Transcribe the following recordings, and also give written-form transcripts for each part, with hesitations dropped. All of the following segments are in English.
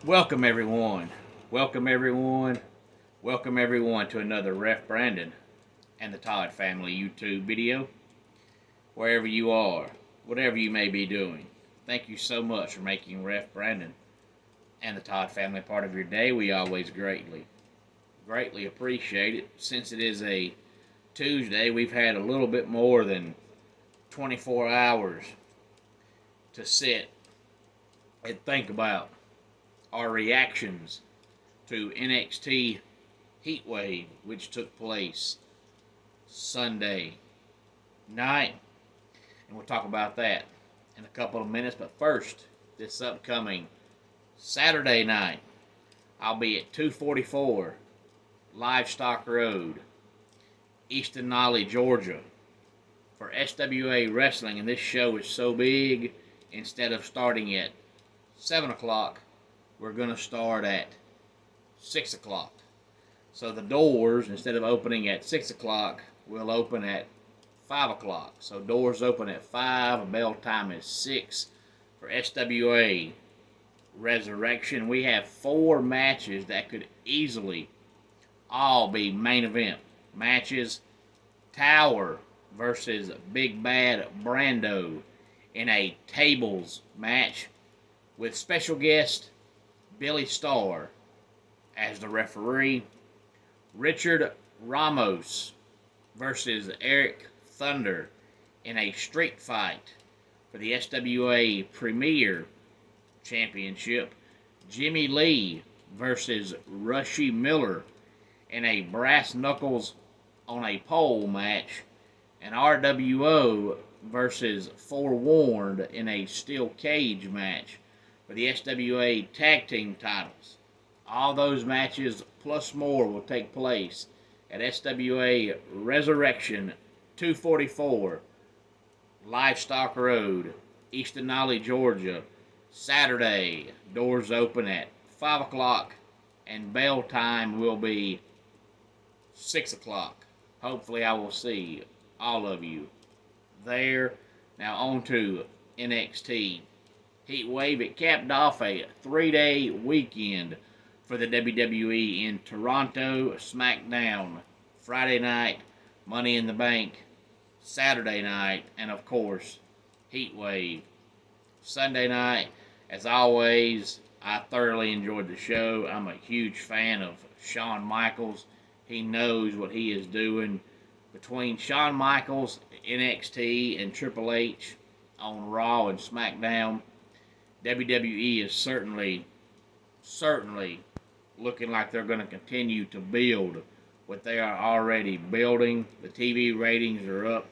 Welcome everyone. Welcome everyone. Welcome everyone to another Ref Brandon and the Todd family YouTube video. Wherever you are, whatever you may be doing, thank you so much for making Ref Brandon and the Todd family part of your day. We always greatly appreciate it. Since it is a Tuesday, we've had a little bit more than 24 hours to sit and think about our reactions to NXT Heatwave, which took place Sunday night. And we'll talk about that in a couple of minutes. But first, this upcoming Saturday night, I'll be at 244 Livestock Road, Easton Nolly, Georgia, for SWA Wrestling. And this show is so big, instead of starting at 7 o'clock, we're going to start at 6 o'clock. So the doors, instead of opening at 6 o'clock, will open at 5 o'clock. So doors open at 5, bell time is 6 for SWA Resurrection. We have 4 matches that could easily all be main event matches. Tower versus Big Bad Brando in a tables match with special guest Billy Starr as the referee. Richard Ramos versus Eric Thunder in a street fight for the SWA Premier Championship. Jimmy Lee versus Rushy Miller in a brass knuckles on a pole match. And RWO versus Forewarned in a steel cage match for the SWA Tag Team titles. All those matches plus more will take place at SWA Resurrection 244 Livestock Road, Easton Nolly, Georgia. Saturday, doors open at 5 o'clock and bell time will be 6 o'clock. Hopefully I will see all of you there. Now on to NXT Heatwave. It capped off a 3-day weekend for the WWE in Toronto. SmackDown Friday night, Money in the Bank Saturday night, and of course Heatwave Sunday night. As always, I thoroughly enjoyed the show. I'm a huge fan of Shawn Michaels. He knows what he is doing. Between Shawn Michaels, NXT, and Triple H on Raw and SmackDown, WWE is certainly looking like they're going to continue to build what they are already building. The TV ratings are up.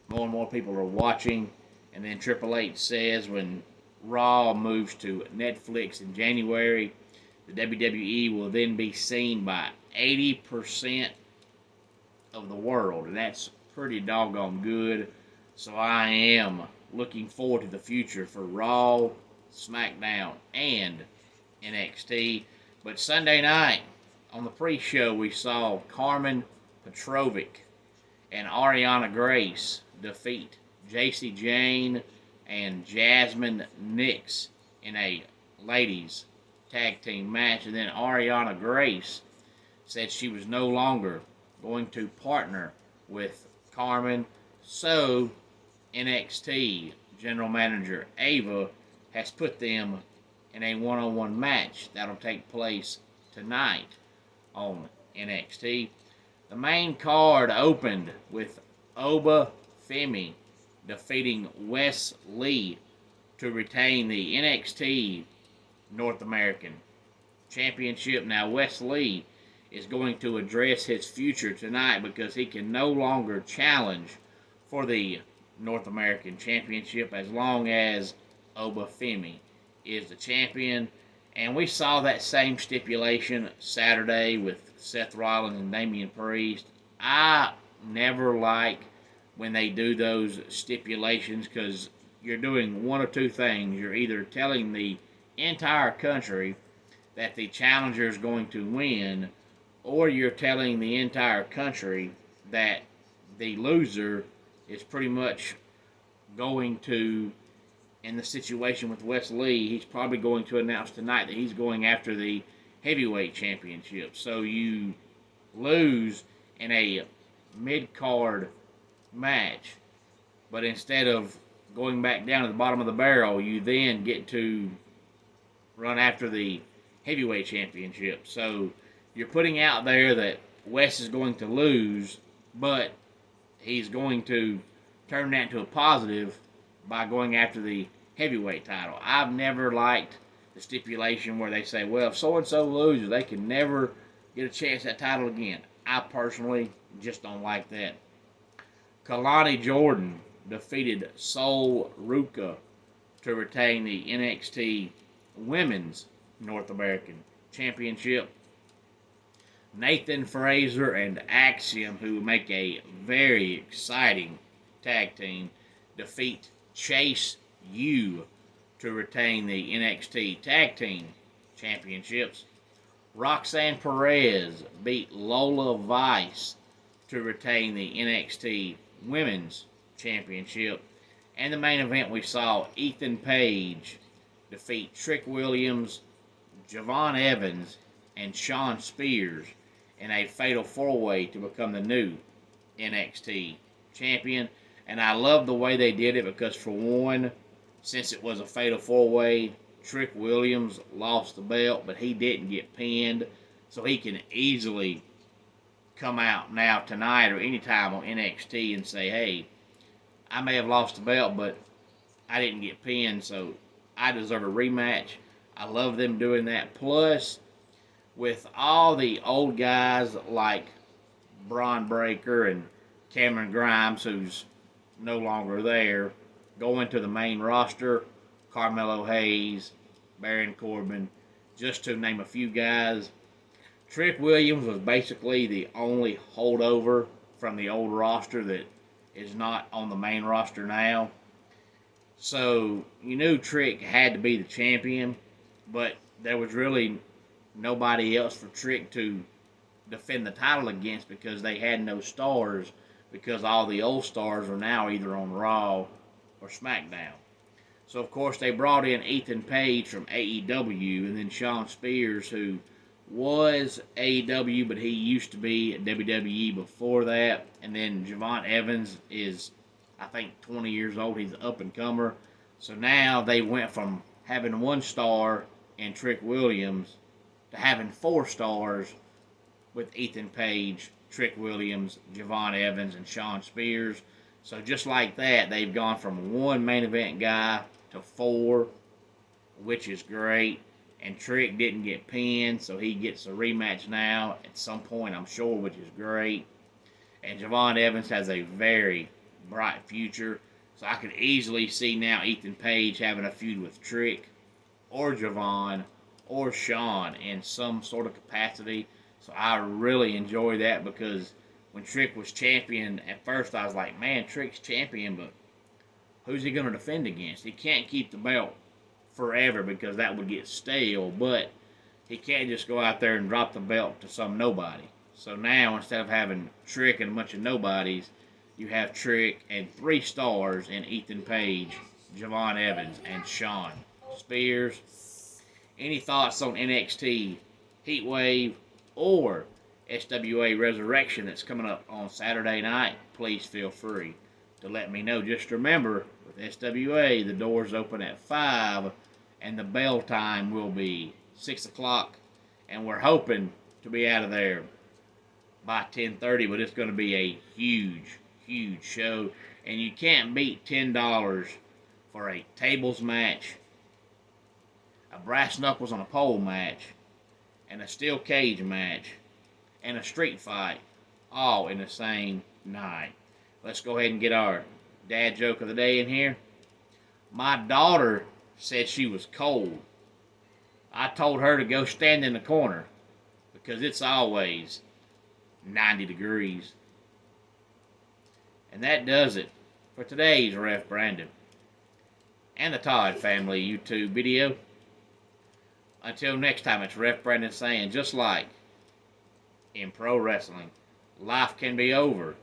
More and more people are watching. And then Triple H says when Raw moves to Netflix in January, the WWE will then be seen by 80% of the world. And that's pretty doggone good. So I am looking forward to the future for Raw, SmackDown, and NXT. But Sunday night, on the pre-show, we saw Carmen Petrovic and Ariana Grace defeat JC Jane and Jasmine Nix in a ladies tag team match. And then Ariana Grace said she was no longer going to partner with Carmen. So NXT General Manager Ava has put them in a one-on-one match that'll take place tonight on NXT. The main card opened with Oba Femi defeating Wes Lee to retain the NXT North American Championship. Now, Wes Lee is going to address his future tonight because he can no longer challenge for the North American Championship as long as Oba Femi is the champion. And we saw that same stipulation Saturday with Seth Rollins and Damian Priest. I never like when they do those stipulations because you're doing one of two things. You're either telling the entire country that the challenger is going to win, or you're telling the entire country that the loser is pretty much going to in the situation with Wes Lee, he's probably going to announce tonight that he's going after the heavyweight championship. So you lose in a mid-card match, but instead of going back down to the bottom of the barrel, you then get to run after the heavyweight championship. So you're putting out there that Wes is going to lose, but he's going to turn that into a positive by going after the heavyweight title. I've never liked the stipulation where they say, well, if so-and-so loses, they can never get a chance at that title again. I personally just don't like that. Kalani Jordan defeated Sol Ruka to retain the NXT Women's North American Championship. Nathan Frazer and Axiom, who make a very exciting tag team, defeat Chase U to retain the NXT Tag Team Championships. Roxanne Perez beat Lola Vice to retain the NXT Women's Championship. And the main event, we saw Ethan Page defeat Trick Williams, Javon Evans, and Shawn Spears in a fatal four-way to become the new NXT champion. And I love the way they did it because, for one, since it was a fatal four-way, Trick Williams lost the belt, but he didn't get pinned. So he can easily come out now tonight or anytime on NXT and say, hey, I may have lost the belt, but I didn't get pinned, so I deserve a rematch. I love them doing that. Plus, with all the old guys like Braun Breaker and Cameron Grimes, who's no longer there, going to the main roster, Carmelo Hayes, Baron Corbin, just to name a few guys. Trick Williams was basically the only holdover from the old roster that is not on the main roster now. So you knew Trick had to be the champion, but there was really nobody else for Trick to defend the title against because they had no stars, because all the old stars are now either on Raw or SmackDown. So, of course, they brought in Ethan Page from AEW, and then Shawn Spears, who was AEW, but he used to be at WWE before that. And then Javon Evans is, I think, 20 years old. He's an up-and-comer. So now they went from having one star in Trick Williams to having 4 stars with Ethan Page, Trick Williams, Javon Evans, and Shawn Spears. So just like that, they've gone from one main event guy to 4, which is great. And Trick didn't get pinned, so he gets a rematch now at some point, I'm sure, which is great. And Javon Evans has a very bright future. So I could easily see now Ethan Page having a feud with Trick or Javon or Shawn in some sort of capacity. So I really enjoy that, because when Trick was champion, at first I was like, man, Trick's champion, but who's he going to defend against? He can't keep the belt forever because that would get stale, but he can't just go out there and drop the belt to some nobody. So now, instead of having Trick and a bunch of nobodies, you have Trick and 3 stars in Ethan Page, Javon Evans, and Shawn Spears. Any thoughts on NXT Heatwave or SWA Resurrection that's coming up on Saturday night? Please feel free to let me know. Just remember, with SWA, the doors open at 5 and the bell time will be 6 o'clock, and we're hoping to be out of there by 10:30, but it's going to be a huge, huge show, and you can't beat $10 for a tables match, a brass knuckles on a pole match, and a steel cage match, and a street fight, all in the same night. Let's go ahead and get our dad joke of the day in here. My daughter said she was cold. I told her to go stand in the corner because it's always 90 degrees. And that does it for today's Ref Brandon and the Todd Family YouTube video. Until next time, it's Ref Brandon saying, just like in pro wrestling, life can be over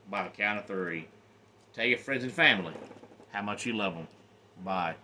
by the count of 3. Tell your friends and family how much you love them. Bye.